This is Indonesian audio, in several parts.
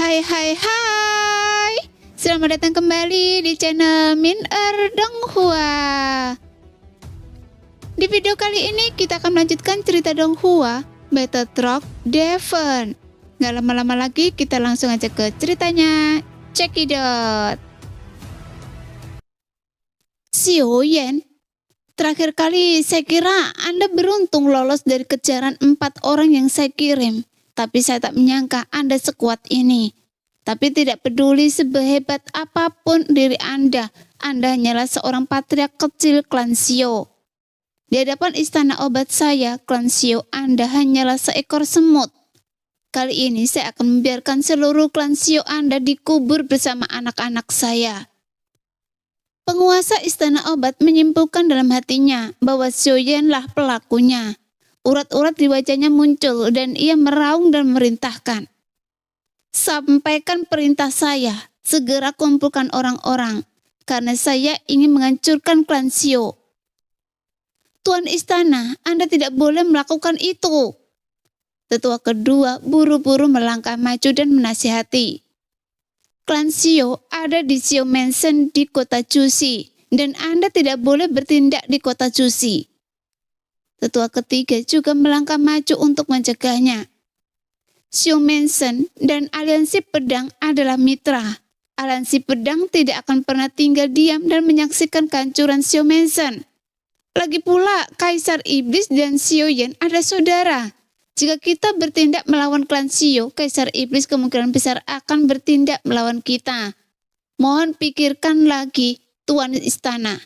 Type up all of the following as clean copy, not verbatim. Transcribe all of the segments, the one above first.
Hai hai hai. Selamat datang kembali di channel Min Donghua. Di video kali ini kita akan melanjutkan cerita Donghua Battle Truck Devon. Gak lama-lama lagi, kita langsung aja ke ceritanya. Cekidot. Xiaoyan, terakhir kali saya kira Anda beruntung lolos dari kejaran 4 orang yang saya kirim. Tapi saya tak menyangka Anda sekuat ini. Tapi tidak peduli seberhebat apapun diri Anda hanyalah seorang patriark kecil klan Xiao. Di hadapan istana obat saya, klan Xiao, Anda hanyalah seekor semut. Kali ini saya akan membiarkan seluruh klan Xiao Anda dikubur bersama anak-anak saya. Penguasa istana obat menyimpulkan dalam hatinya bahwa Xiaoyanlah pelakunya. Urat-urat di wajahnya muncul dan ia meraung dan memerintahkan. Sampaikan perintah saya, segera kumpulkan orang-orang, karena saya ingin menghancurkan klan Xiao. Tuan istana, Anda tidak boleh melakukan itu. Tetua kedua buru-buru melangkah maju dan menasihati. Klan Xiao ada di Xiao Mansion di kota Jushi, dan Anda tidak boleh bertindak di kota Jushi. Tetua ketiga juga melangkah maju untuk mencegahnya. Xiao Mansion dan aliansi pedang adalah mitra. Aliansi pedang tidak akan pernah tinggal diam dan menyaksikan kehancuran Xiao Mansion. Lagi pula, Kaisar Iblis dan Xiaoyan ada saudara. Jika kita bertindak melawan klan Xiao, Kaisar Iblis kemungkinan besar akan bertindak melawan kita. Mohon pikirkan lagi, Tuan Istana.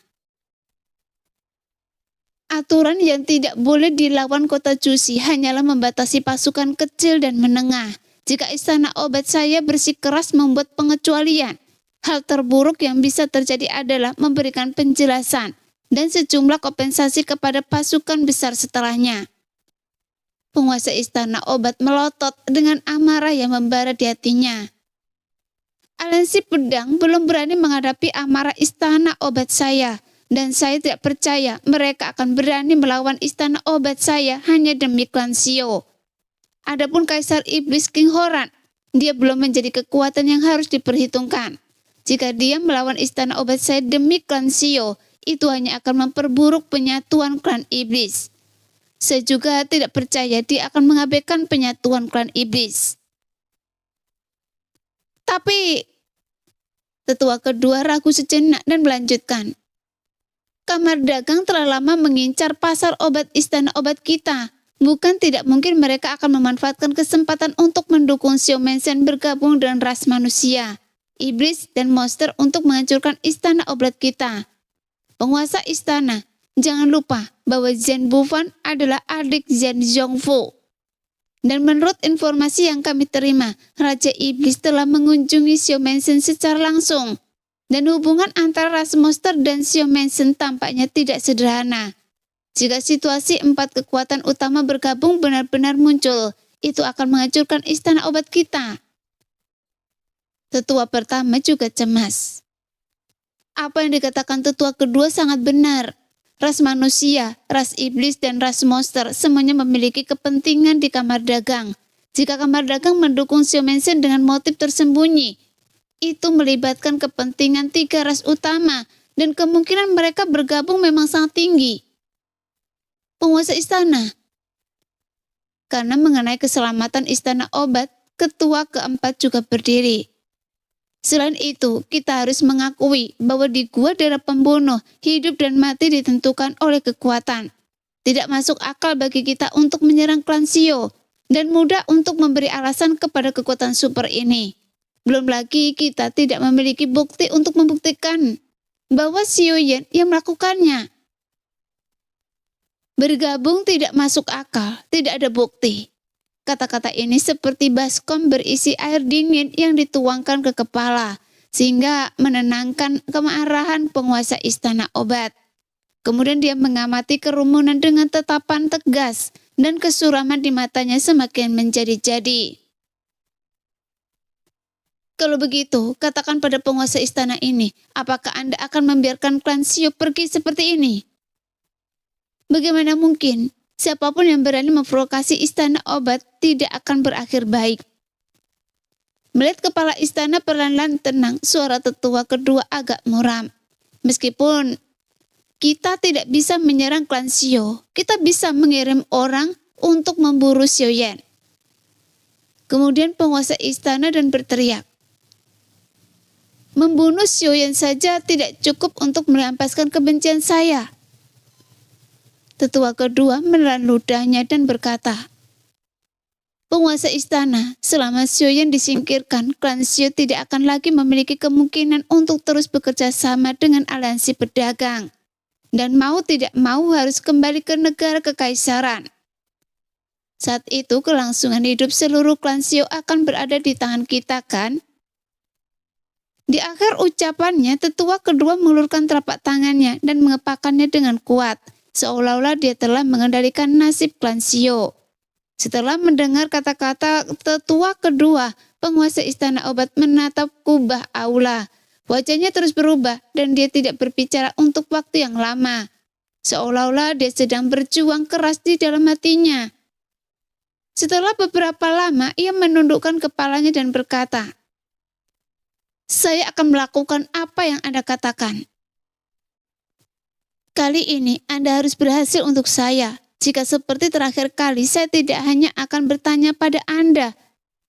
Aturan yang tidak boleh dilawan kota Jushi hanyalah membatasi pasukan kecil dan menengah. Jika istana obat saya bersikeras membuat pengecualian, hal terburuk yang bisa terjadi adalah memberikan penjelasan dan sejumlah kompensasi kepada pasukan besar setelahnya. Penguasa istana obat melotot dengan amarah yang membara di hatinya. Aliansi pedang belum berani menghadapi amarah istana obat saya. Dan saya tidak percaya mereka akan berani melawan istana obat saya hanya demi klan Xiao. Adapun Kaisar Iblis King Horan, dia belum menjadi kekuatan yang harus diperhitungkan. Jika dia melawan istana obat saya demi klan Xiao, itu hanya akan memperburuk penyatuan klan Iblis. Saya juga tidak percaya dia akan mengabaikan penyatuan klan Iblis. Tapi, tetua kedua ragu sejenak dan melanjutkan. Kamar dagang telah lama mengincar pasar obat istana obat kita. Bukan tidak mungkin mereka akan memanfaatkan kesempatan untuk mendukung Xiao Mansion bergabung dengan ras manusia, iblis, dan monster untuk menghancurkan istana obat kita. Penguasa istana, jangan lupa bahwa Zhen Bufan adalah adik Zhen Zhongfu. Dan menurut informasi yang kami terima, Raja Iblis telah mengunjungi Xiao Mansion secara langsung. Dan hubungan antara ras monster dan Xiao Mansion tampaknya tidak sederhana. Jika situasi 4 kekuatan utama bergabung benar-benar muncul, itu akan menghancurkan istana obat kita. Tetua pertama juga cemas. Apa yang dikatakan tetua kedua sangat benar. Ras manusia, ras iblis, dan ras monster semuanya memiliki kepentingan di kamar dagang. Jika kamar dagang mendukung Xiao Mansion dengan motif tersembunyi, itu melibatkan kepentingan 3 ras utama dan kemungkinan mereka bergabung memang sangat tinggi. Penguasa istana. Karena mengenai keselamatan istana obat, ketua keempat juga berdiri. Selain itu, kita harus mengakui bahwa di gua darah pembunuh, hidup dan mati ditentukan oleh kekuatan. Tidak masuk akal bagi kita untuk menyerang klan Xiao dan mudah untuk memberi alasan kepada kekuatan super ini. Belum lagi kita tidak memiliki bukti untuk membuktikan bahwa Xiaoyan yang melakukannya. Bergabung tidak masuk akal, tidak ada bukti. Kata-kata ini seperti baskom berisi air dingin yang dituangkan ke kepala, sehingga menenangkan kemarahan penguasa istana obat. Kemudian dia mengamati kerumunan dengan tatapan tegas dan kesuraman di matanya semakin menjadi-jadi. Kalau begitu, katakan pada penguasa istana ini, apakah Anda akan membiarkan klan Xiao pergi seperti ini? Bagaimana mungkin? Siapapun yang berani memprovokasi istana obat tidak akan berakhir baik. Melihat kepala istana perlahan-lahan tenang, suara tetua kedua agak muram. Meskipun kita tidak bisa menyerang klan Xiao, kita bisa mengirim orang untuk memburu Xiaoyan. Kemudian penguasa istana dan berteriak, membunuh Xiaoyan saja tidak cukup untuk melampiaskan kebencian saya. Tetua kedua menelan ludahnya dan berkata, penguasa istana, selama Xiaoyan disingkirkan, klan Xiao tidak akan lagi memiliki kemungkinan untuk terus bekerja sama dengan aliansi pedagang. Dan mau tidak mau harus kembali ke negara kekaisaran. Saat itu kelangsungan hidup seluruh klan Xiao akan berada di tangan kita, kan? Di akhir ucapannya, tetua kedua mengulurkan telapak tangannya dan mengepakkannya dengan kuat, seolah-olah dia telah mengendalikan nasib klan Xiao. Setelah mendengar kata-kata tetua kedua, penguasa istana obat menatap kubah aula. Wajahnya terus berubah dan dia tidak berbicara untuk waktu yang lama. Seolah-olah dia sedang berjuang keras di dalam hatinya. Setelah beberapa lama, ia menundukkan kepalanya dan berkata, saya akan melakukan apa yang Anda katakan. Kali ini Anda harus berhasil untuk saya. Jika seperti terakhir kali, saya tidak hanya akan bertanya pada Anda,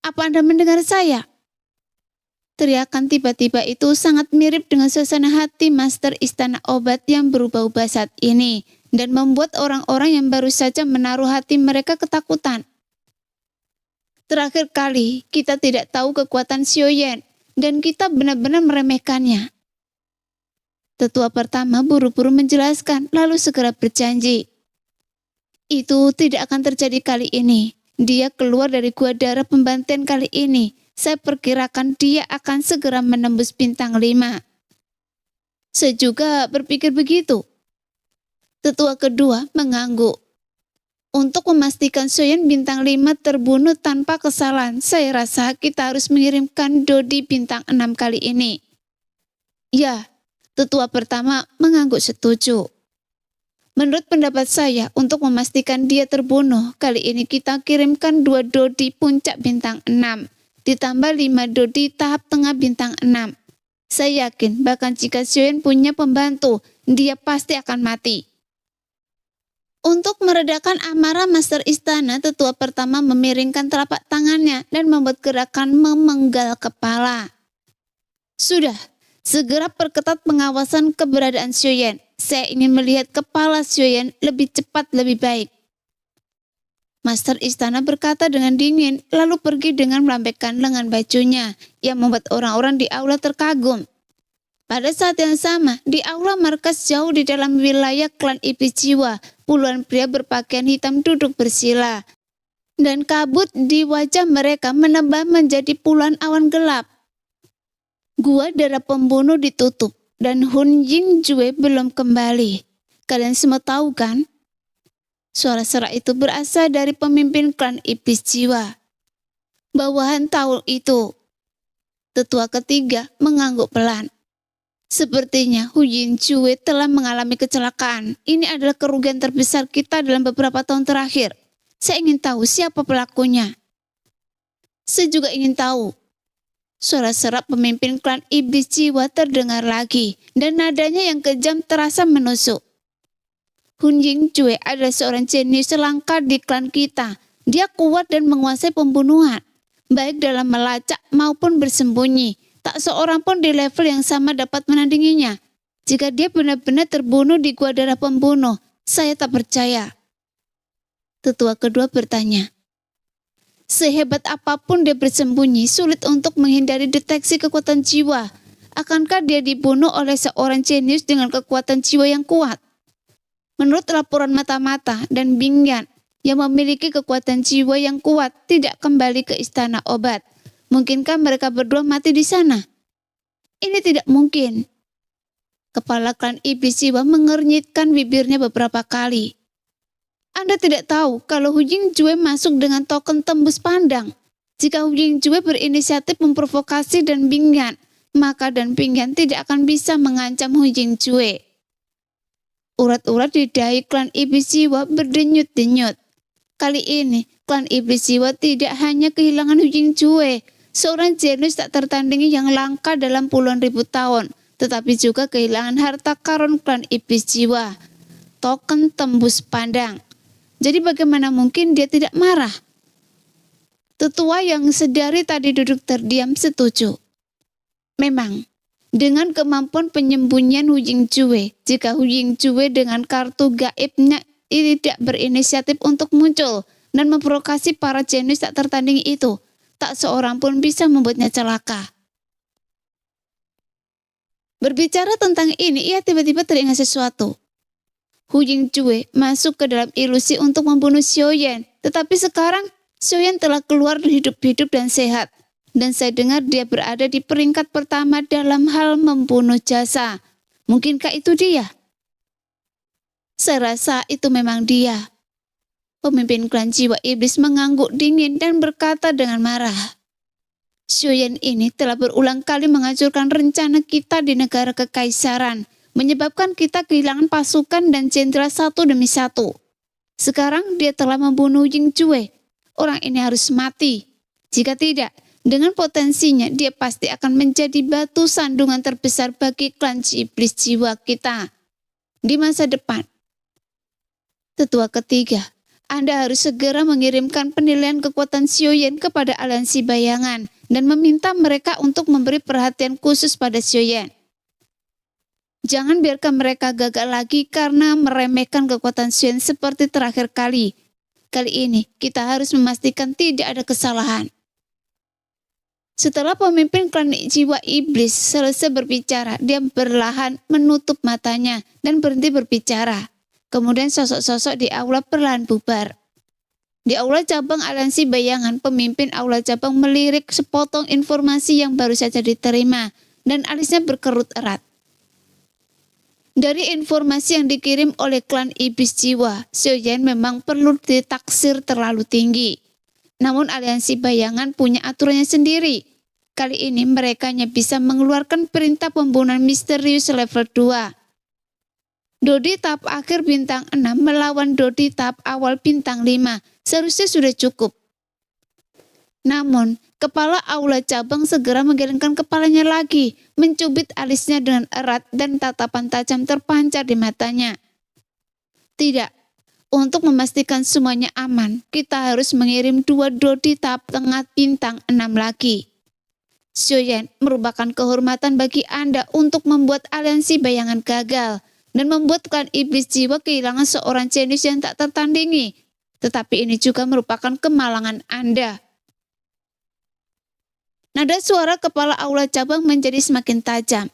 apa Anda mendengar saya? Teriakan tiba-tiba itu sangat mirip dengan suasana hati Master Istana Obat yang berubah-ubah saat ini, dan membuat orang-orang yang baru saja menaruh hati mereka ketakutan. Terakhir kali, kita tidak tahu kekuatan Xiaoyan, dan kita benar-benar meremehkannya. Tetua pertama buru-buru menjelaskan, lalu segera berjanji. Itu tidak akan terjadi kali ini. Dia keluar dari gua darah pembantaian kali ini. Saya perkirakan dia akan segera menembus bintang 5. Saya juga berpikir begitu. Tetua kedua mengangguk. Untuk memastikan Xiaoyan bintang 5 terbunuh tanpa kesalahan, saya rasa kita harus mengirimkan Dodi bintang 6 kali ini. Ya, tetua pertama mengangguk setuju. Menurut pendapat saya, untuk memastikan dia terbunuh, kali ini kita kirimkan 2 Dodi puncak bintang 6, ditambah 5 Dodi tahap tengah bintang 6. Saya yakin bahkan jika Xiaoyan punya pembantu, dia pasti akan mati. Untuk meredakan amarah Master Istana, tetua pertama memiringkan telapak tangannya dan membuat gerakan memenggal kepala. Sudah, segera perketat pengawasan keberadaan Xiaoyan. Saya ingin melihat kepala Xiaoyan lebih cepat lebih baik. Master Istana berkata dengan dingin, lalu pergi dengan melambaikan lengan bajunya, yang membuat orang-orang di aula terkagum. Pada saat yang sama, di aula markas jauh di dalam wilayah klan Iblis Jiwa, puluhan pria berpakaian hitam duduk bersila. Dan kabut di wajah mereka menambah menjadi puluhan awan gelap. Gua darah pembunuh ditutup. Dan Hun Yingjue belum kembali. Kalian semua tahu kan? Suara serak itu berasal dari pemimpin klan Iblis Jiwa. Bawahan tahu itu. Tetua ketiga mengangguk pelan. Sepertinya Hu Yingjue telah mengalami kecelakaan. Ini adalah kerugian terbesar kita dalam beberapa tahun terakhir. Saya ingin tahu siapa pelakunya. Saya juga ingin tahu. Suara serak pemimpin klan Iblis Jiwa terdengar lagi, dan nadanya yang kejam terasa menusuk. Hun Yingjue adalah seorang jenius langka di klan kita. Dia kuat dan menguasai pembunuhan, baik dalam melacak maupun bersembunyi. Tak seorang pun di level yang sama dapat menandinginya. Jika dia benar-benar terbunuh di gua darah pembunuh, saya tak percaya. Tetua kedua bertanya. Sehebat apapun dia bersembunyi, sulit untuk menghindari deteksi kekuatan jiwa. Akankah dia dibunuh oleh seorang jenius dengan kekuatan jiwa yang kuat? Menurut laporan mata-mata dan Bingyan yang memiliki kekuatan jiwa yang kuat tidak kembali ke istana obat. Mungkinkah mereka berdua mati di sana? Ini tidak mungkin. Kepala klan Iblis Jiwa mengernyitkan bibirnya beberapa kali. Anda tidak tahu kalau Hu Yingjue masuk dengan token tembus pandang. Jika Hu Yingjue berinisiatif memprovokasi dan Bingyan, maka dan Bingyan tidak akan bisa mengancam Hu Yingjue. Urat-urat di dahi klan Iblis Jiwa berdenyut-denyut. Kali ini, klan Iblis Jiwa tidak hanya kehilangan Hu Yingjue, seorang jenius tak tertandingi yang langka dalam puluhan ribu tahun, tetapi juga kehilangan harta karun klan iblis jiwa, token tembus pandang. Jadi bagaimana mungkin dia tidak marah? Tetua yang sedari tadi duduk terdiam setuju. Memang, dengan kemampuan penyembunyian Hu Yingzue, jika Hu Yingzue dengan kartu gaibnya tidak berinisiatif untuk muncul dan memprovokasi para jenius tak tertandingi itu, tak seorang pun bisa membuatnya celaka. Berbicara tentang ini, ia tiba-tiba teringat sesuatu. Hu Yingzue masuk ke dalam ilusi untuk membunuh Xiaoyan, tetapi sekarang Xiaoyan telah keluar hidup-hidup dan sehat, dan saya dengar dia berada di peringkat pertama dalam hal membunuh jasa. Mungkinkah itu dia? Saya rasa itu memang dia. Pemimpin klan jiwa iblis mengangguk dingin dan berkata dengan marah, Xiaoyan ini telah berulang kali menghancurkan rencana kita di negara kekaisaran, menyebabkan kita kehilangan pasukan dan jenderal satu demi satu. Sekarang dia telah membunuh Yingzue. Orang ini harus mati. Jika tidak, dengan potensinya dia pasti akan menjadi batu sandungan terbesar bagi klan iblis jiwa kita di masa depan. Tetua ketiga, Anda harus segera mengirimkan penilaian kekuatan Xiaoyan kepada aliansi bayangan dan meminta mereka untuk memberi perhatian khusus pada Xiaoyan. Jangan biarkan mereka gagal lagi karena meremehkan kekuatan Xiaoyan seperti terakhir kali. Kali ini kita harus memastikan tidak ada kesalahan. Setelah pemimpin klan jiwa iblis selesai berbicara, dia perlahan menutup matanya dan berhenti berbicara. Kemudian sosok-sosok di aula perlahan bubar. Di aula cabang aliansi bayangan, pemimpin aula cabang melirik sepotong informasi yang baru saja diterima dan alisnya berkerut erat. Dari informasi yang dikirim oleh klan iblis jiwa, Xiaoyan memang perlu ditaksir terlalu tinggi. Namun aliansi bayangan punya aturannya sendiri. Kali ini mereka hanya bisa mengeluarkan perintah pembunuhan misterius level 2. Dodi tahap akhir bintang 6 melawan Dodi tahap awal bintang 5 seharusnya sudah cukup. Namun, kepala aula cabang segera menggelengkan kepalanya lagi, mencubit alisnya dengan erat dan tatapan tajam terpancar di matanya. Tidak, untuk memastikan semuanya aman, kita harus mengirim 2 Dodi tahap tengah bintang 6 lagi. Xiaoyan merupakan kehormatan bagi Anda untuk membuat aliansi bayangan gagal dan membuat klan iblis jiwa kehilangan seorang jenius yang tak tertandingi. Tetapi ini juga merupakan kemalangan Anda. Nada suara kepala aula cabang menjadi semakin tajam.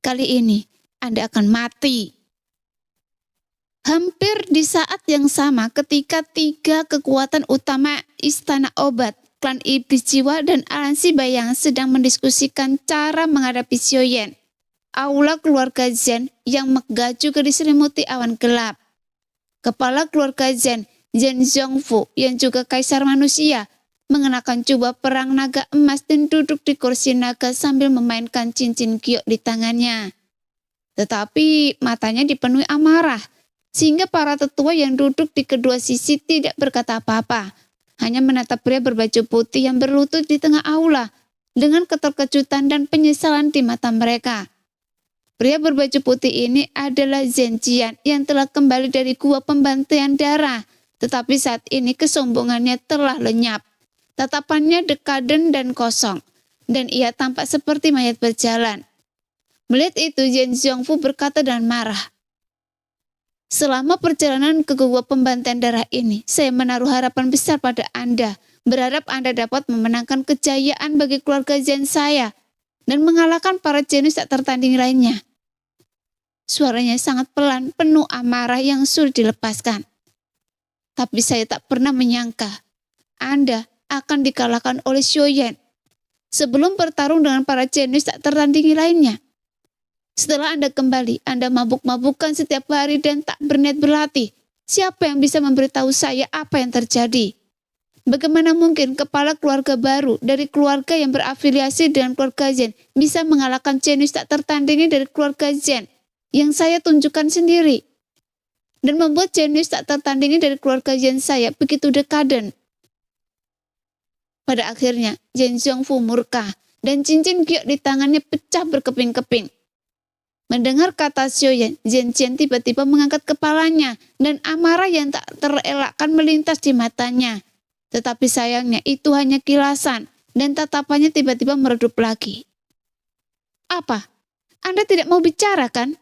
Kali ini Anda akan mati. Hampir di saat yang sama ketika 3 kekuatan utama Istana Obat, klan iblis jiwa dan aliansi bayangan sedang mendiskusikan cara menghadapi Xiaoyan. Aula keluarga Zhen yang megah juga diselimuti awan gelap. Kepala keluarga Zhen, Zhen Zhongfu yang juga kaisar manusia, mengenakan jubah perang naga emas dan duduk di kursi naga sambil memainkan cincin giok di tangannya. Tetapi matanya dipenuhi amarah, sehingga para tetua yang duduk di kedua sisi tidak berkata apa-apa, hanya menatap pria berbaju putih yang berlutut di tengah aula dengan keterkejutan dan penyesalan di mata mereka. Pria berbaju putih ini adalah Zhen Jian yang telah kembali dari gua pembantaian darah, tetapi saat ini kesombongannya telah lenyap. Tatapannya dekaden dan kosong, dan ia tampak seperti mayat berjalan. Melihat itu, Zhen Zhongfu berkata dengan marah, selama perjalanan ke gua pembantaian darah ini, saya menaruh harapan besar pada Anda, berharap Anda dapat memenangkan kejayaan bagi keluarga Zhen saya, dan mengalahkan para jenius tak tertandingi lainnya. Suaranya sangat pelan, penuh amarah yang sulit dilepaskan. Tapi saya tak pernah menyangka Anda akan dikalahkan oleh Xiaoyan sebelum bertarung dengan para jenius tak tertandingi lainnya. Setelah Anda kembali, Anda mabuk-mabukan setiap hari dan tak berniat berlatih. Siapa yang bisa memberitahu saya apa yang terjadi? Bagaimana mungkin kepala keluarga baru dari keluarga yang berafiliasi dengan keluarga Zhen bisa mengalahkan jenius tak tertandingi dari keluarga Zhen yang saya tunjukkan sendiri, dan membuat jenius tak tertandingi dari keluarga Zhen saya begitu dekaden? Pada akhirnya, Yen Zhongfu murka dan cincin giok di tangannya pecah berkeping-keping. Mendengar kata Xiaoyan, Zhen Jian tiba-tiba mengangkat kepalanya dan amarah yang tak terelakkan melintas di matanya. Tetapi sayangnya itu hanya kilasan dan tatapannya tiba-tiba meredup lagi. Apa? Anda tidak mau bicara kan?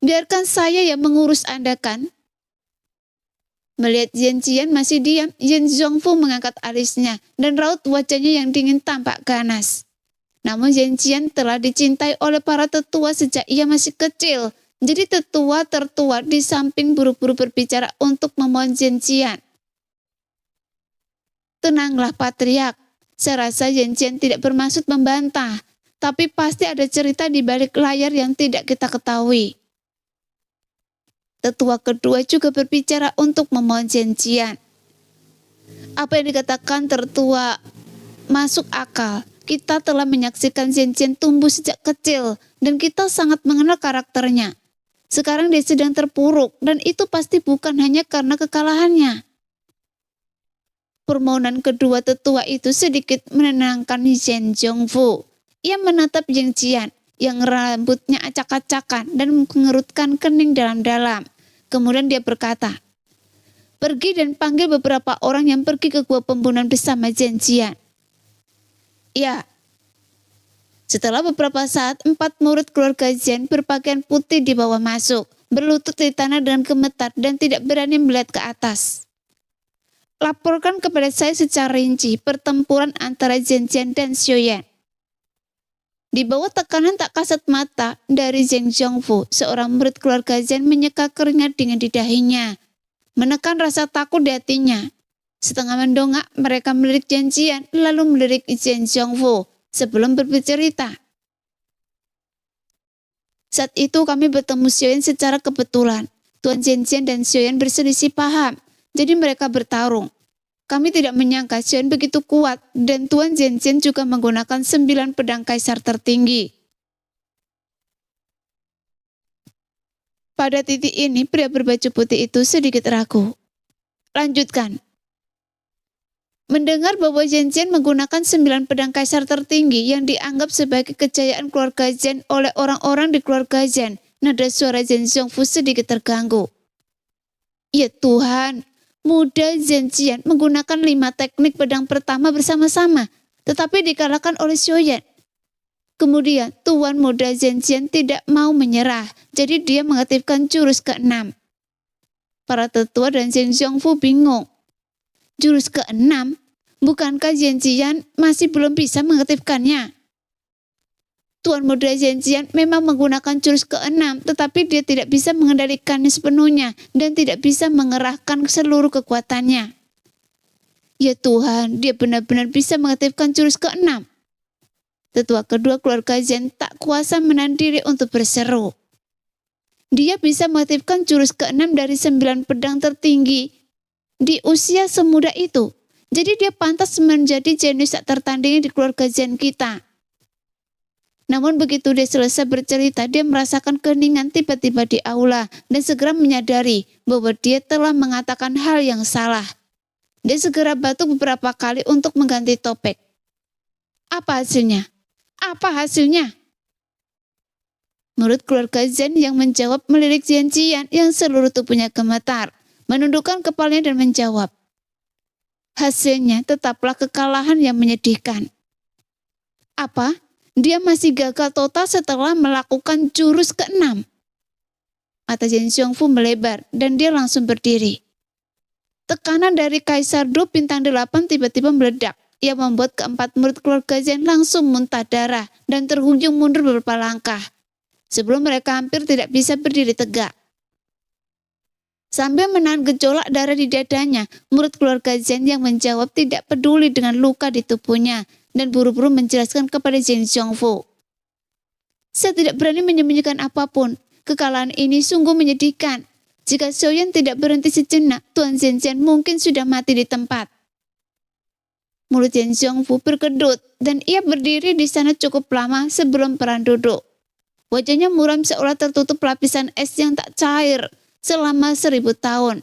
Biarkan saya yang mengurus Anda kan? Melihat Zhen Jian masih diam, Yen Zhongfu mengangkat alisnya dan raut wajahnya yang dingin tampak ganas. Namun Zhen Jian telah dicintai oleh para tetua sejak ia masih kecil. Jadi tetua tertua di samping buru-buru berbicara untuk memohon Zhen Jian. Tenanglah Patriark, saya rasa Zhen Jian tidak bermaksud membantah. Tapi pasti ada cerita di balik layar yang tidak kita ketahui. Tetua kedua juga berbicara untuk memohon Zhen Jian. Apa yang dikatakan tertua masuk akal. Kita telah menyaksikan Zhen Jian tumbuh sejak kecil dan kita sangat mengenal karakternya. Sekarang dia sedang terpuruk dan itu pasti bukan hanya karena kekalahannya. Permohonan kedua tetua itu sedikit menenangkan Yen Zhongfu. Ia menatap Zhen Jian yang rambutnya acak-acakan dan mengerutkan kening dalam-dalam. Kemudian dia berkata, "Pergi dan panggil beberapa orang yang pergi ke gua pembunuhan bersama Zhen Jian." Ya. Setelah beberapa saat, 4 murid keluarga Zhen berpakaian putih di bawah masuk, berlutut di tanah dengan gemetar dan tidak berani melihat ke atas. Laporkan kepada saya secara rinci pertempuran antara Zhen Jian dan Xiaoyan. Di bawah tekanan tak kasat mata dari Zheng Zhongfu, seorang murid keluarga Zhen menyeka keringat dingin di dahinya, menekan rasa takut di hatinya. Setengah mendongak, mereka melirik Zhen Jian, lalu melirik Zheng Zhongfu sebelum bercerita. Saat itu kami bertemu Xiaoyan secara kebetulan. Tuan Zhen Jian dan Xiaoyan berselisih paham, jadi mereka bertarung. Kami tidak menyangka Xiaoyan begitu kuat, dan Tuan Zhen Jian juga menggunakan 9 pedang kaisar tertinggi. Pada titik ini, pria berbaju putih itu sedikit ragu. Lanjutkan. Mendengar bahwa Zhen Jian menggunakan 9 pedang kaisar tertinggi yang dianggap sebagai kejayaan keluarga Zhen oleh orang-orang di keluarga Zhen, nada suara Yen Zhongfu sedikit terganggu. Ya Tuhan, muda Zhen Jian menggunakan 5 teknik pedang pertama bersama-sama, tetapi dikalahkan oleh Xiaoyan. Kemudian tuan muda Zhen Jian tidak mau menyerah, jadi dia mengaktifkan jurus ke-6. Para tetua dan Zhen Zhongfu bingung. Jurus ke-6? Bukankah Zhen Jian masih belum bisa mengaktifkannya? Tuan muda Zhen Jian memang menggunakan jurus ke-6, tetapi dia tidak bisa mengendalikannya sepenuhnya dan tidak bisa mengerahkan seluruh kekuatannya. Ya Tuhan, dia benar-benar bisa mengaktifkan jurus ke-6. Tetua kedua keluarga Zhen tak kuasa menahan diri untuk berseru. Dia bisa mengaktifkan jurus ke-6 dari 9 pedang tertinggi di usia semuda itu. Jadi dia pantas menjadi jenius tak tertandingi di keluarga Zhen kita. Namun begitu dia selesai bercerita, dia merasakan keheningan tiba-tiba di aula dan segera menyadari bahwa dia telah mengatakan hal yang salah. Dia segera batuk beberapa kali untuk mengganti topik. Apa hasilnya? Apa hasilnya? Murid keluarga Zhen yang menjawab melirik Zhen Jian yang seluruh tubuhnya gemetar, menundukkan kepalanya dan menjawab. Hasilnya tetaplah kekalahan yang menyedihkan. Apa? Dia masih gagal total setelah melakukan jurus ke-6. Mata Yen Zhongfu melebar dan dia langsung berdiri. Tekanan dari Kaisar Du bintang 8 tiba-tiba meledak. Ia membuat keempat murid keluarga Zhen langsung muntah darah dan terhunjung mundur beberapa langkah. Sebelum mereka hampir tidak bisa berdiri tegak. Sambil menahan gejolak darah di dadanya, murid keluarga Zhen yang menjawab tidak peduli dengan luka di tubuhnya dan buru-buru menjelaskan kepada Zhen Zhongfu. Saya tidak berani menyembunyikan apapun. Kekalahan ini sungguh menyedihkan. Jika Xiaoyan tidak berhenti sejenak, Tuan Zhen Jian mungkin sudah mati di tempat. Mulut Zhen Zhongfu berkedut dan ia berdiri di sana cukup lama sebelum perang duduk. Wajahnya muram seolah tertutup lapisan es yang tak cair selama 1000 tahun.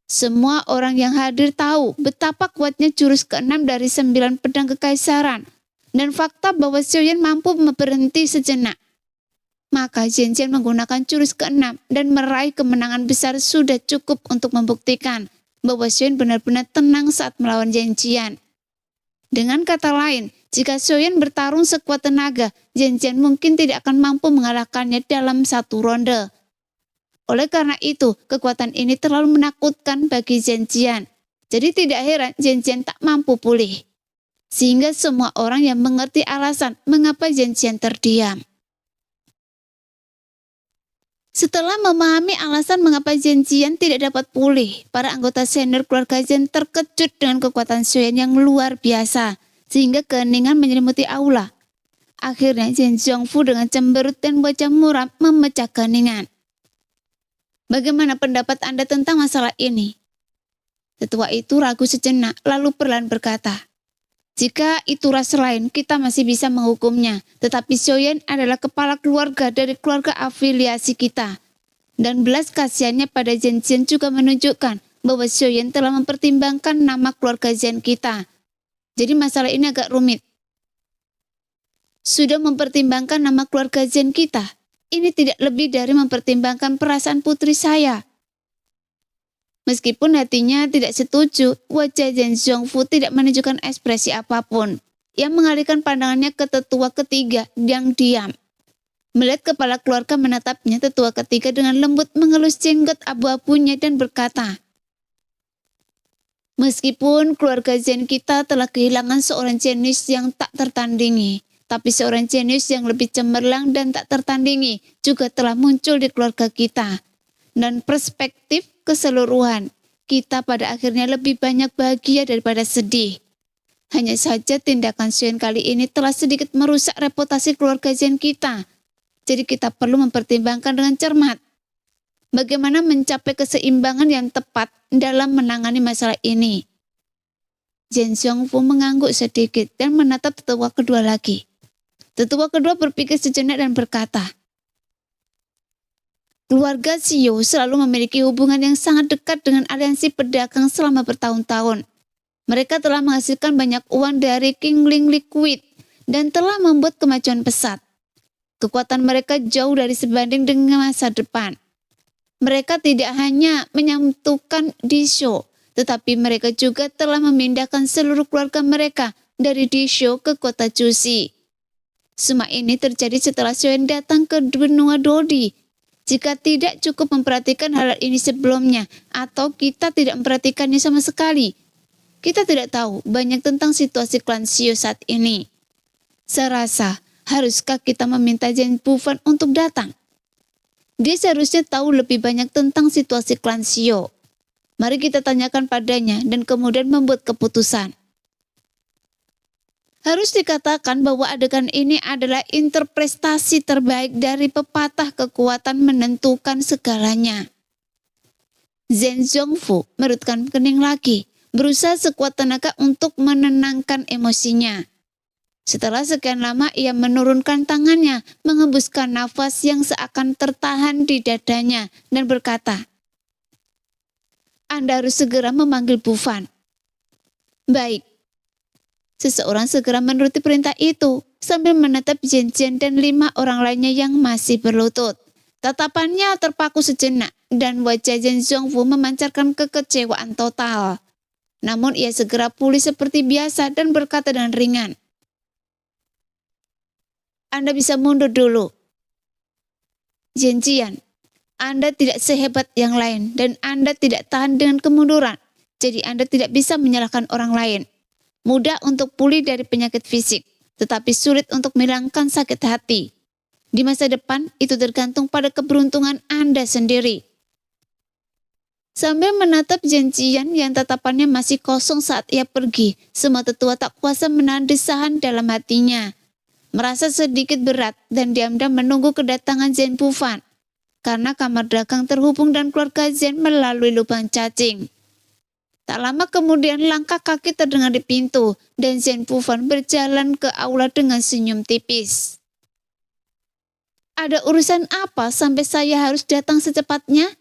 Semua orang yang hadir tahu betapa kuatnya jurus ke-6 dari 9 pedang kekaisaran dan fakta bahwa Xiaoyan mampu berhenti sejenak. Maka Zhenjian menggunakan jurus ke-6 dan meraih kemenangan besar sudah cukup untuk membuktikan bahwa Xiaoyan benar-benar tenang saat melawan Zhenjian. Dengan kata lain, jika Xiaoyan bertarung sekuat tenaga, Zhenjian mungkin tidak akan mampu mengalahkannya dalam satu ronde. Oleh karena itu, kekuatan ini terlalu menakutkan bagi Zhenjian. Jadi tidak heran Zhenjian tak mampu pulih. Sehingga semua orang yang mengerti alasan mengapa Zhenjian terdiam. Setelah memahami alasan mengapa Zhenjian tidak dapat pulih, para anggota senior keluarga Zhen terkejut dengan kekuatan Xiaoyan yang luar biasa, sehingga keheningan menyelimuti aula. Akhirnya Zhen Zhongfu dengan cemberut dan wajah muram memecah keheningan. Bagaimana pendapat Anda tentang masalah ini? Tetua itu ragu sejenak, lalu perlahan berkata, jika itu ras lain, kita masih bisa menghukumnya. Tetapi Xiaoyan adalah kepala keluarga dari keluarga afiliasi kita. Dan belas kasihannya pada Zhenjian juga menunjukkan bahwa Xiaoyan telah mempertimbangkan nama keluarga Zhen kita. Jadi masalah ini agak rumit. Sudah mempertimbangkan nama keluarga Zhen kita. Ini tidak lebih dari mempertimbangkan perasaan putri saya. Meskipun hatinya tidak setuju, wajah Zhen Zhongfu tidak menunjukkan ekspresi apapun. Ia mengalihkan pandangannya ke tetua ketiga yang diam. Melihat kepala keluarga menatapnya, tetua ketiga dengan lembut mengelus jenggot abu-abunya dan berkata, meskipun keluarga Zhen kita telah kehilangan seorang jenius yang tak tertandingi, tapi seorang jenius yang lebih cemerlang dan tak tertandingi juga telah muncul di keluarga kita. Dan perspektif keseluruhan, kita pada akhirnya lebih banyak bahagia daripada sedih. Hanya saja tindakan Xiaoyan kali ini telah sedikit merusak reputasi keluarga Zhen kita. Jadi kita perlu mempertimbangkan dengan cermat. Bagaimana mencapai keseimbangan yang tepat dalam menangani masalah ini. Zhen Zhongfu mengangguk sedikit dan menatap tetua kedua lagi. Tetua kedua berpikir sejenak dan berkata, keluarga Xiu selalu memiliki hubungan yang sangat dekat dengan aliansi pedagang selama bertahun-tahun. Mereka telah menghasilkan banyak uang dari Qingling Liquid dan telah membuat kemajuan pesat. Kekuatan mereka jauh dari sebanding dengan masa depan. Mereka tidak hanya menyatukan Disho, tetapi mereka juga telah memindahkan seluruh keluarga mereka dari Disho ke kota Jushi. Semua ini terjadi setelah Xiaoyan datang ke benua Dodi. Jika tidak cukup memperhatikan hal ini sebelumnya, atau kita tidak memperhatikannya sama sekali, kita tidak tahu banyak tentang situasi klan Xiu saat ini. Saya rasa, haruskah kita meminta Zhen Bufan untuk datang? Dia seharusnya tahu lebih banyak tentang situasi klan Xiu. Mari kita tanyakan padanya dan kemudian membuat keputusan. Harus dikatakan bahwa adegan ini adalah interpretasi terbaik dari pepatah kekuatan menentukan segalanya. Zhen Zhongfu merutkan kening lagi, berusaha sekuat tenaga untuk menenangkan emosinya. Setelah sekian lama ia menurunkan tangannya, mengembuskan nafas yang seakan tertahan di dadanya dan berkata, Anda harus segera memanggil Bufan. Baik. Seseorang segera menuruti perintah itu sambil menatap Zhenjian dan 5 orang lainnya yang masih berlutut. Tatapannya terpaku sejenak dan wajah Zhen Zhongfu memancarkan kekecewaan total. Namun ia segera pulih seperti biasa dan berkata dengan ringan, Anda bisa mundur dulu. Zhenjian, Anda tidak sehebat yang lain dan Anda tidak tahan dengan kemunduran. Jadi Anda tidak bisa menyalahkan orang lain. Mudah untuk pulih dari penyakit fisik, tetapi sulit untuk menghilangkan sakit hati. Di masa depan, itu tergantung pada keberuntungan Anda sendiri. Sambil menatap Zhenjian yang tatapannya masih kosong saat ia pergi, semua tetua tak kuasa menahan desahan dalam hatinya. Merasa sedikit berat dan diam-diam menunggu kedatangan Zhen Bufan, karena kamar dagang terhubung dan keluarga Zhen melalui lubang cacing. Tak lama kemudian langkah kaki terdengar di pintu dan Zhen Bufan berjalan ke aula dengan senyum tipis. Ada urusan apa sampai saya harus datang secepatnya?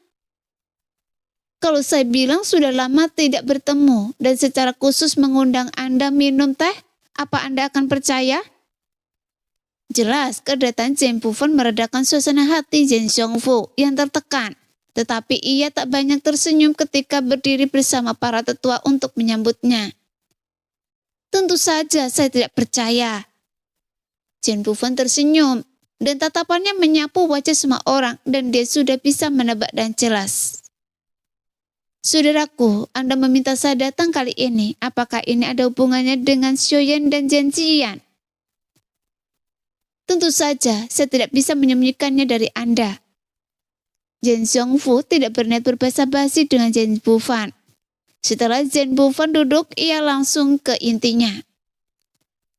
Kalau saya bilang sudah lama tidak bertemu dan secara khusus mengundang Anda minum teh, apa Anda akan percaya? Jelas, kedatangan Jen Bufan meredakan suasana hati Jen Xiongfu yang tertekan. Tetapi ia tak banyak tersenyum ketika berdiri bersama para tetua untuk menyambutnya. Tentu saja saya tidak percaya. Jen Bufan tersenyum dan tatapannya menyapu wajah semua orang dan dia sudah bisa menebak dan jelas. Saudaraku, Anda meminta saya datang kali ini. Apakah ini ada hubungannya dengan Xiaoyan dan Jen Ziyan? Tentu saja, saya tidak bisa menyembunyikannya dari Anda. Jen Xiongfu tidak berniat berbahasa basi dengan Jen Bufan. Setelah Jen Bufan duduk, ia langsung ke intinya.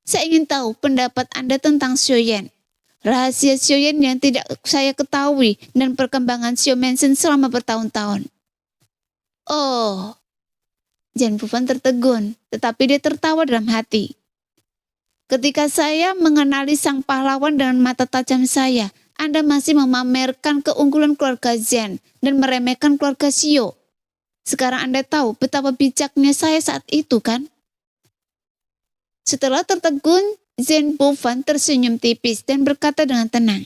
Saya ingin tahu pendapat Anda tentang Xiaoyan. Rahasia Xiaoyan yang tidak saya ketahui dan perkembangan Xiao Mensen selama bertahun-tahun. Oh, Jen Bufan tertegun, tetapi dia tertawa dalam hati. Ketika saya mengenali sang pahlawan dengan mata tajam saya, Anda masih memamerkan keunggulan keluarga Zen dan meremehkan keluarga Xiao. Sekarang Anda tahu betapa bijaknya saya saat itu, kan? Setelah tertegun, Jen Bufan tersenyum tipis dan berkata dengan tenang.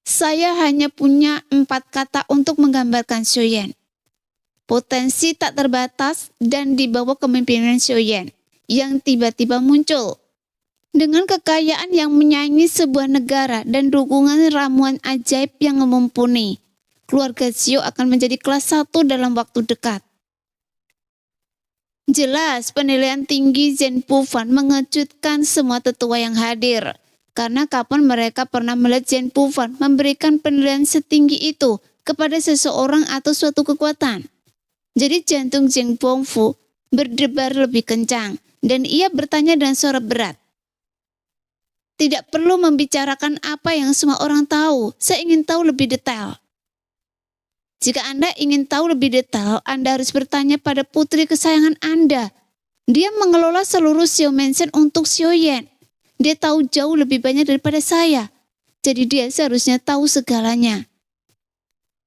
Saya hanya punya 4 kata untuk menggambarkan Xiaoyan. Potensi tak terbatas dan di bawah kepemimpinan Xiaoyan yang tiba-tiba muncul. Dengan kekayaan yang menyaingi sebuah negara dan dukungan ramuan ajaib yang mumpuni, keluarga Xiao akan menjadi kelas 1 dalam waktu dekat. Jelas penilaian tinggi Jen Bufan mengejutkan semua tetua yang hadir. Karena kapan mereka pernah melihat Jen Bufan memberikan penilaian setinggi itu kepada seseorang atau suatu kekuatan. Jadi jantung Jen Bongfu berdebar lebih kencang dan ia bertanya dengan suara berat. Tidak perlu membicarakan apa yang semua orang tahu, saya ingin tahu lebih detail. Jika Anda ingin tahu lebih detail, Anda harus bertanya pada putri kesayangan Anda. Dia mengelola seluruh Xiao Mensen untuk Xiaoyan. Dia tahu jauh lebih banyak daripada saya. Jadi dia seharusnya tahu segalanya.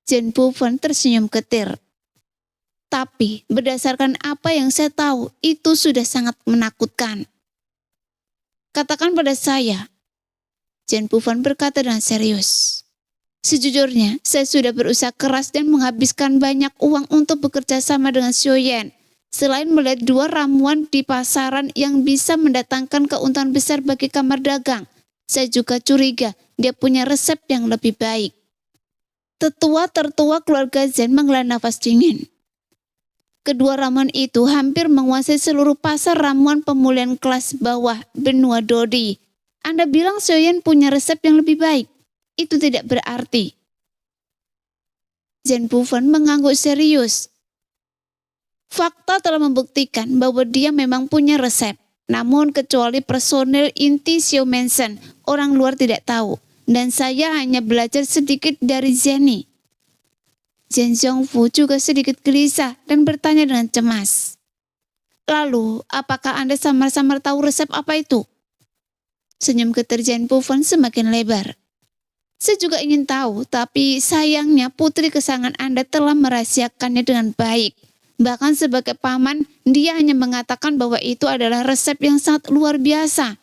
Jen Bufan tersenyum getir. Tapi berdasarkan apa yang saya tahu, itu sudah sangat menakutkan. Katakan pada saya. Jen Bufan berkata dengan serius. Sejujurnya, saya sudah berusaha keras dan menghabiskan banyak uang untuk bekerja sama dengan Xiaoyan. Selain melihat 2 ramuan di pasaran yang bisa mendatangkan keuntungan besar bagi kamar dagang, saya juga curiga dia punya resep yang lebih baik. Tetua tertua keluarga Zen menghela nafas dingin. Kedua ramuan itu hampir menguasai seluruh pasar ramuan pemulihan kelas bawah benua Dodi. Anda bilang Xiaoyan punya resep yang lebih baik. Itu tidak berarti. Jen Bufan mengangguk serius. Fakta telah membuktikan bahwa dia memang punya resep. Namun kecuali personel inti Xiao Mensen, orang luar tidak tahu. Dan saya hanya belajar sedikit dari Zeni. Jen Xiongfu juga sedikit gelisah dan bertanya dengan cemas. Lalu, apakah Anda samar-samar tahu resep apa itu? Senyum getir Jen Bufan semakin lebar. Saya juga ingin tahu, tapi sayangnya putri kesayangan Anda telah merahasiakannya dengan baik. Bahkan sebagai paman, dia hanya mengatakan bahwa itu adalah resep yang sangat luar biasa.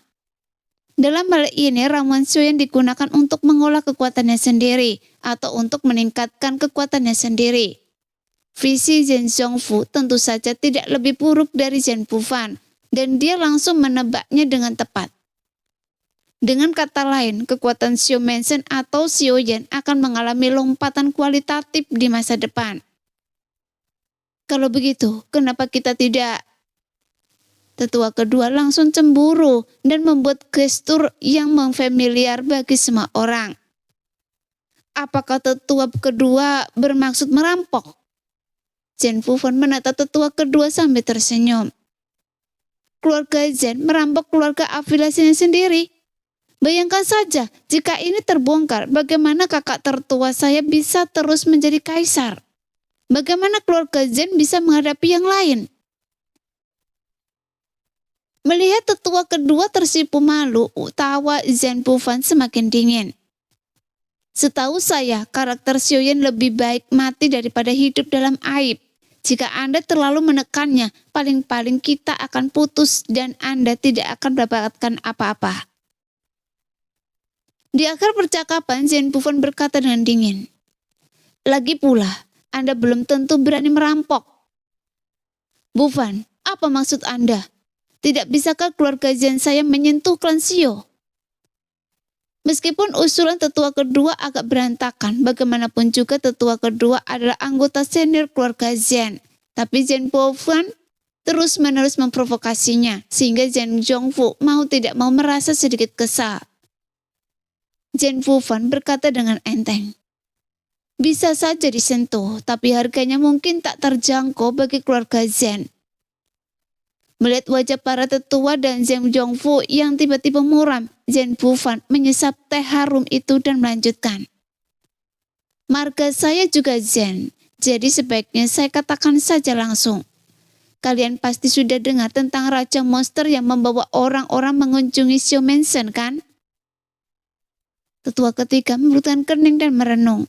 Dalam hal ini, ramuan Xiaoyan digunakan untuk mengolah kekuatannya sendiri atau untuk meningkatkan kekuatannya sendiri. Visi Jen Xiongfu tentu saja tidak lebih buruk dari Jen Bufan, dan dia langsung menebaknya dengan tepat. Dengan kata lain, kekuatan Xiao Mensen atau Xiaoyan akan mengalami lompatan kualitatif di masa depan. Kalau begitu, kenapa kita tidak? Tetua kedua langsung cemburu dan membuat gestur yang memfamiliar bagi semua orang. Apakah tetua kedua bermaksud merampok? Jen Bufan menatap tetua kedua sambil tersenyum. Keluarga Zen merampok keluarga afiliasinya sendiri. Bayangkan saja, jika ini terbongkar, bagaimana kakak tertua saya bisa terus menjadi kaisar? Bagaimana keluarga Zen bisa menghadapi yang lain? Melihat tetua kedua tersipu malu, tawa Jen Bufan semakin dingin. Setahu saya, karakter Xiaoyan lebih baik mati daripada hidup dalam aib. Jika Anda terlalu menekannya, paling-paling kita akan putus dan Anda tidak akan mendapatkan apa-apa. Di akhir percakapan, Zhen Bufan berkata dengan dingin, "Lagi pula, Anda belum tentu berani merampok." "Bufan, apa maksud Anda? Tidak bisakah keluarga Zhen saya menyentuh klan Xiao?" Meskipun usulan tetua kedua agak berantakan, bagaimanapun juga tetua kedua adalah anggota senior keluarga Zhen. Tapi Zhen Bufan terus-menerus memprovokasinya, sehingga Zhen Zhongfu mau tidak mau merasa sedikit kesal. Zhen Bufan berkata dengan enteng, "Bisa saja disentuh, tapi harganya mungkin tak terjangkau bagi keluarga Zhen." Melihat wajah para tetua dan Zhen Zhongfu yang tiba-tiba muram, Zhen Bufan menyesap teh harum itu dan melanjutkan, "Marga saya juga Zhen, jadi sebaiknya saya katakan saja langsung. Kalian pasti sudah dengar tentang Raja Monster yang membawa orang-orang mengunjungi Xiao Mansion, kan?" Tetua ketiga membulutkan kening dan merenung.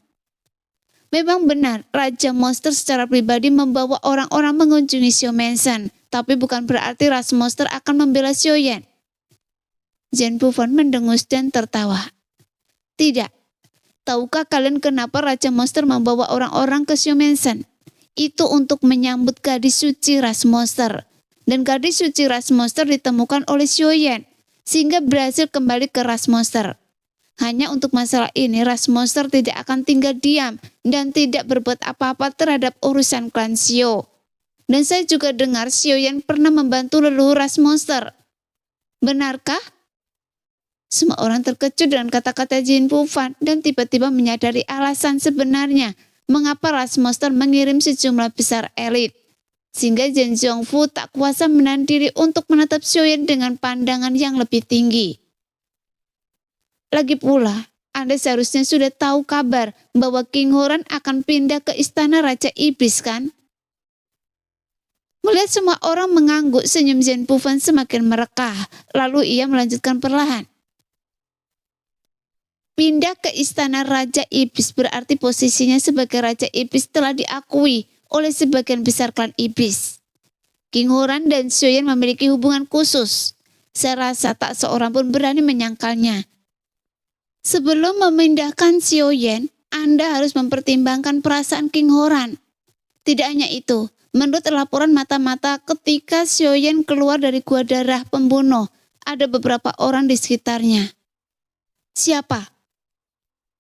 Memang benar, Raja Monster secara pribadi membawa orang-orang mengunjungi Xiao Mansion, tapi bukan berarti ras monster akan membela Xiaoyan. Zhen Bufan mendengus dan tertawa. "Tidak. Tahukah kalian kenapa Raja Monster membawa orang-orang ke Xiao Mansion? Itu untuk menyambut gadis suci ras monster. Dan gadis suci ras monster ditemukan oleh Xiaoyan, sehingga berhasil kembali ke ras monster. Hanya untuk masalah ini, ras monster tidak akan tinggal diam dan tidak berbuat apa-apa terhadap urusan klan Xiao. Dan saya juga dengar Xiaoyan pernah membantu leluhur ras monster. Benarkah?" Semua orang terkejut dengan kata-kata Zhen Bufan dan tiba-tiba menyadari alasan sebenarnya mengapa ras monster mengirim sejumlah besar elit. Sehingga Zhen Zhongfu tak kuasa menahan diri untuk menatap Xiaoyan dengan pandangan yang lebih tinggi. "Lagi pula, Anda seharusnya sudah tahu kabar bahwa King Horan akan pindah ke istana Raja Iblis, kan?" Melihat semua orang mengangguk, senyum Zhen Bufan semakin merekah. Lalu ia melanjutkan perlahan. "Pindah ke istana Raja Iblis berarti posisinya sebagai Raja Iblis telah diakui oleh sebagian besar klan Iblis. King Horan dan Xiaoyan memiliki hubungan khusus. Saya rasa tak seorang pun berani menyangkalnya. Sebelum memindahkan Xiaoyan, Anda harus mempertimbangkan perasaan King Horan. Tidak hanya itu, menurut laporan mata-mata ketika Xiaoyan keluar dari gua darah pembunuh, ada beberapa orang di sekitarnya." "Siapa?"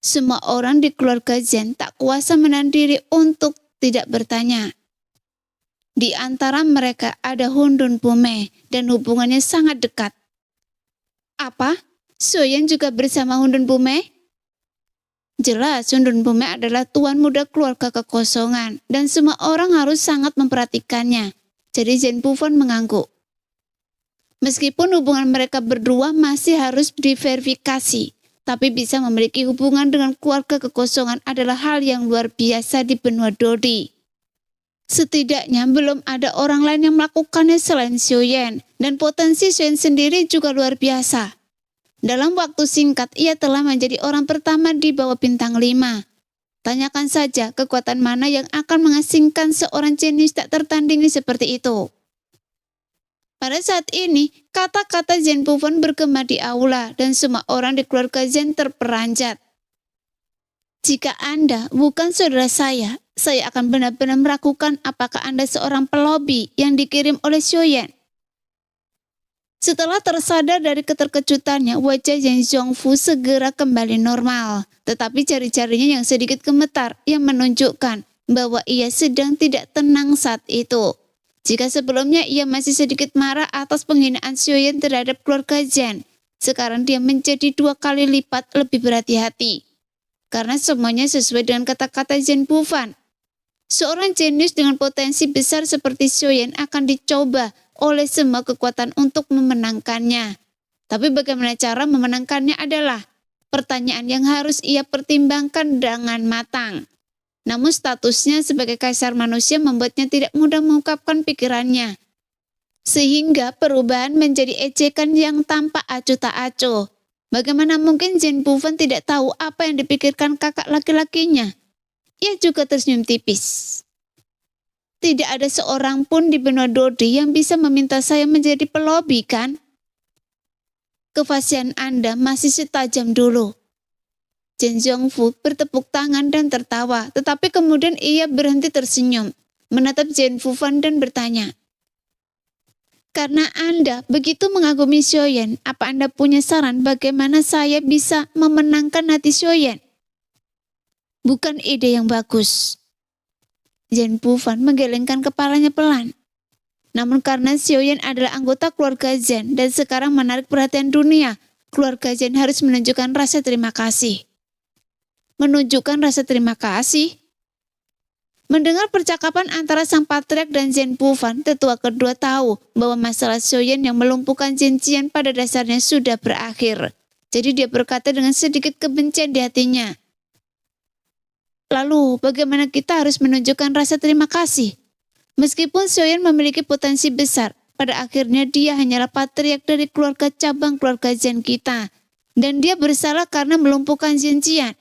Semua orang di keluarga Zhen tak kuasa menahan diri untuk tidak bertanya. Di antara mereka ada Hundun Bume dan hubungannya sangat dekat. "Apa? Xiaoyan juga bersama Hundun Bume?" Jelas Hundun Bume adalah tuan muda keluarga kekosongan dan semua orang harus sangat memperhatikannya. Jadi Zhen Bufan mengangguk. Meskipun hubungan mereka berdua masih harus diverifikasi, tapi bisa memiliki hubungan dengan keluarga kekosongan adalah hal yang luar biasa di benua Dodi. Setidaknya belum ada orang lain yang melakukannya selain Xiaoyan, dan potensi Xiaoyan sendiri juga luar biasa. Dalam waktu singkat, ia telah menjadi orang pertama di bawah bintang 5. Tanyakan saja kekuatan mana yang akan mengasingkan seorang jenius tak tertandingi seperti itu. Pada saat ini, kata-kata Zhen Bufan bergema di aula dan semua orang di keluarga Zhen terperanjat. "Jika Anda bukan saudara saya akan benar-benar meragukan apakah Anda seorang pelobi yang dikirim oleh Xiaoyan." Setelah tersadar dari keterkejutannya, wajah Zhen Zhongfu segera kembali normal. Tetapi jari-jarinya yang sedikit gemetar yang menunjukkan bahwa ia sedang tidak tenang saat itu. Jika sebelumnya ia masih sedikit marah atas penghinaan Xiaoyan terhadap keluarga Zhen, sekarang dia menjadi 2 kali lipat lebih berhati-hati. Karena semuanya sesuai dengan kata-kata Zhen Bufan. Seorang jenius dengan potensi besar seperti Xiaoyan akan dicoba oleh semua kekuatan untuk memenangkannya. Tapi bagaimana cara memenangkannya adalah pertanyaan yang harus ia pertimbangkan dengan matang. Namun statusnya sebagai kaisar manusia membuatnya tidak mudah mengungkapkan pikirannya. Sehingga perubahan menjadi ejekan yang tampak acuh tak acuh. Bagaimana mungkin Jen Bufan tidak tahu apa yang dipikirkan kakak laki-lakinya? Ia juga tersenyum tipis. Tidak ada seorang pun di benua Dodi yang bisa meminta saya menjadi pelobi, kan? Kefasihan Anda masih setajam dulu. Jen Zhongfu bertepuk tangan dan tertawa, tetapi kemudian ia berhenti tersenyum, menatap Jen Bufan dan bertanya, karena Anda begitu mengagumi Xiaoyan, apa Anda punya saran bagaimana saya bisa memenangkan hati Xiaoyan? Bukan ide yang bagus. Jen Bufan menggelengkan kepalanya pelan. Namun karena Xiaoyan adalah anggota keluarga Zen dan sekarang menarik perhatian dunia, keluarga Zen harus menunjukkan rasa terima kasih. Menunjukkan rasa terima kasih? Mendengar percakapan antara sang patriark dan Jen Bufan, tetua kedua tahu bahwa masalah Xiaoyan yang melumpuhkan Jen Qian pada dasarnya sudah berakhir. Jadi dia berkata dengan sedikit kebencian di hatinya. Lalu, bagaimana kita harus menunjukkan rasa terima kasih? Meskipun Xiaoyan memiliki potensi besar, pada akhirnya dia hanyalah patriark dari keluarga cabang keluarga Zen kita. Dan dia bersalah karena melumpuhkan Jen Qian.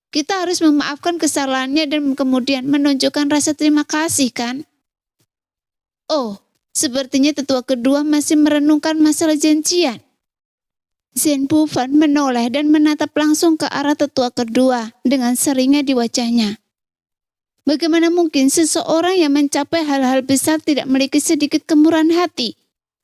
Kita harus memaafkan kesalahannya dan kemudian menunjukkan rasa terima kasih, kan? Oh, sepertinya tetua kedua masih merenungkan masalah Jen Qian. Jen Bufan menoleh dan menatap langsung ke arah tetua kedua dengan seringnya di wajahnya. Bagaimana mungkin seseorang yang mencapai hal-hal besar tidak memiliki sedikit kemurahan hati?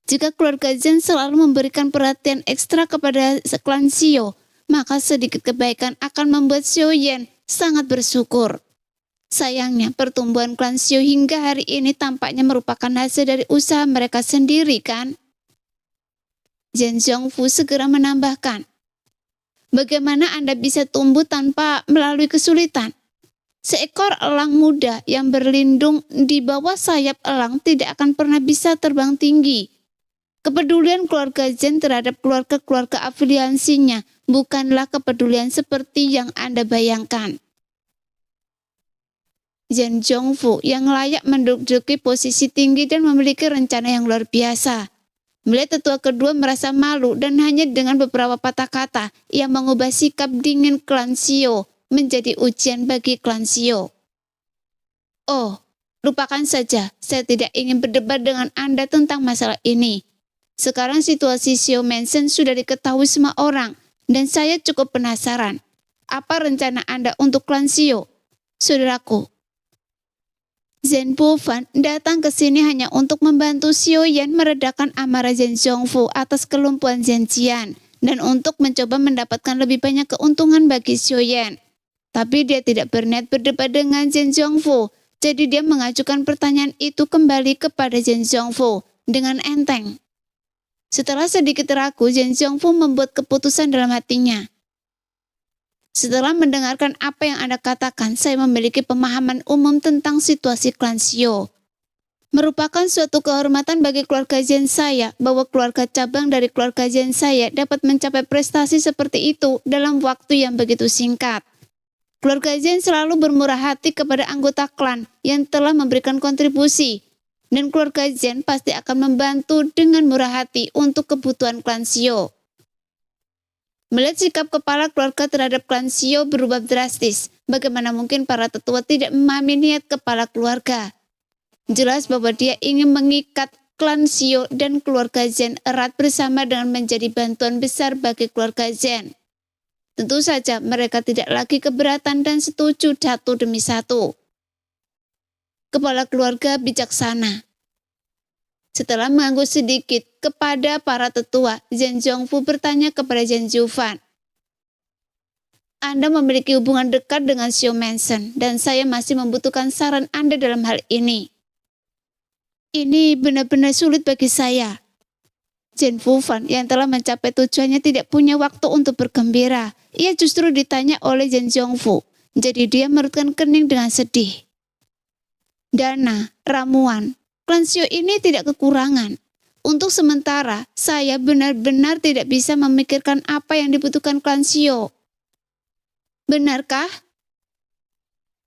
Jika keluarga Zen selalu memberikan perhatian ekstra kepada klan Xiao, maka sedikit kebaikan akan membuat Xiaoyan sangat bersyukur. Sayangnya, pertumbuhan klan Xiao hingga hari ini tampaknya merupakan hasil dari usaha mereka sendiri, kan? Jen Zhongfu segera menambahkan, bagaimana Anda bisa tumbuh tanpa melalui kesulitan? Seekor elang muda yang berlindung di bawah sayap elang tidak akan pernah bisa terbang tinggi. Kepedulian keluarga Zen terhadap keluarga-keluarga afiliasinya bukanlah kepedulian seperti yang Anda bayangkan. Jen Zhongfu yang layak menduduki posisi tinggi dan memiliki rencana yang luar biasa. Melihat tetua kedua merasa malu dan hanya dengan beberapa patah kata, ia mengubah sikap dingin klan Xiao menjadi ujian bagi klan Xiao. Oh, lupakan saja, saya tidak ingin berdebat dengan Anda tentang masalah ini. Sekarang situasi Xiao Mansion sudah diketahui semua orang, dan saya cukup penasaran. Apa rencana Anda untuk klan Xiao? Saudaraku, Zen Bufan datang ke sini hanya untuk membantu Xiaoyan meredakan amarah Jen Zhongfu atas kelumpuhan Jen Qian dan untuk mencoba mendapatkan lebih banyak keuntungan bagi Xiaoyan. Tapi dia tidak berniat berdebat dengan Jen Zhongfu, jadi dia mengajukan pertanyaan itu kembali kepada Jen Zhongfu dengan enteng. Setelah sedikit ragu, Jen Zhongfu membuat keputusan dalam hatinya. Setelah mendengarkan apa yang Anda katakan, saya memiliki pemahaman umum tentang situasi klan Xiao. Merupakan suatu kehormatan bagi keluarga Zen saya bahwa keluarga cabang dari keluarga Zen saya dapat mencapai prestasi seperti itu dalam waktu yang begitu singkat. Keluarga Zen selalu bermurah hati kepada anggota klan yang telah memberikan kontribusi, dan keluarga Zen pasti akan membantu dengan murah hati untuk kebutuhan klan Xiao. Melihat sikap kepala keluarga terhadap klan Xiao berubah drastis, bagaimana mungkin para tetua tidak memahami niat kepala keluarga? Jelas bahwa dia ingin mengikat klan Xiao dan keluarga Zen erat bersama dengan menjadi bantuan besar bagi keluarga Zen. Tentu saja mereka tidak lagi keberatan dan setuju satu demi satu. Kepala keluarga bijaksana. Setelah mengangguk sedikit kepada para tetua, Jen Zhongfu bertanya kepada Jen Zhufan. Anda memiliki hubungan dekat dengan Xiao Mansion dan saya masih membutuhkan saran Anda dalam hal ini. Ini benar-benar sulit bagi saya. Jen Zhufan yang telah mencapai tujuannya tidak punya waktu untuk bergembira. Ia justru ditanya oleh Jen Zhongfu, jadi dia merutkan kening dengan sedih. Dana, ramuan, klan Xiao ini tidak kekurangan. Untuk sementara, saya benar-benar tidak bisa memikirkan apa yang dibutuhkan klan Xiao. Benarkah?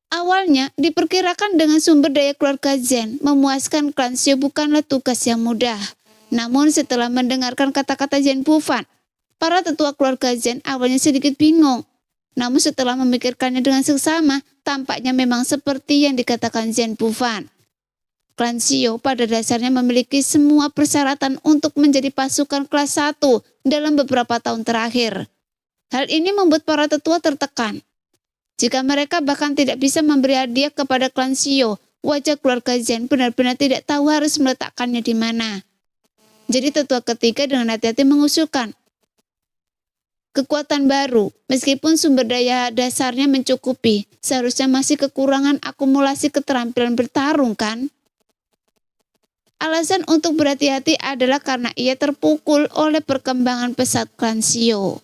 Awalnya, diperkirakan dengan sumber daya keluarga Zen, memuaskan klan Xiao bukanlah tugas yang mudah. Namun setelah mendengarkan kata-kata Jen Bufan, Para tetua keluarga Zen awalnya sedikit bingung. Namun setelah memikirkannya dengan seksama, tampaknya memang seperti yang dikatakan Zen Bufan. Klan Shio pada dasarnya memiliki semua persyaratan untuk menjadi pasukan kelas 1 dalam beberapa tahun terakhir. Hal ini membuat para tetua tertekan. Jika mereka bahkan tidak bisa memberi hadiah kepada klan Shio, wajah keluarga Zen benar-benar tidak tahu harus meletakkannya di mana. Jadi tetua ketiga dengan hati-hati mengusulkan kekuatan baru, meskipun sumber daya dasarnya mencukupi, seharusnya masih kekurangan akumulasi keterampilan bertarung kan? Alasan untuk berhati-hati adalah karena ia terpukul oleh perkembangan pesat klan Shio.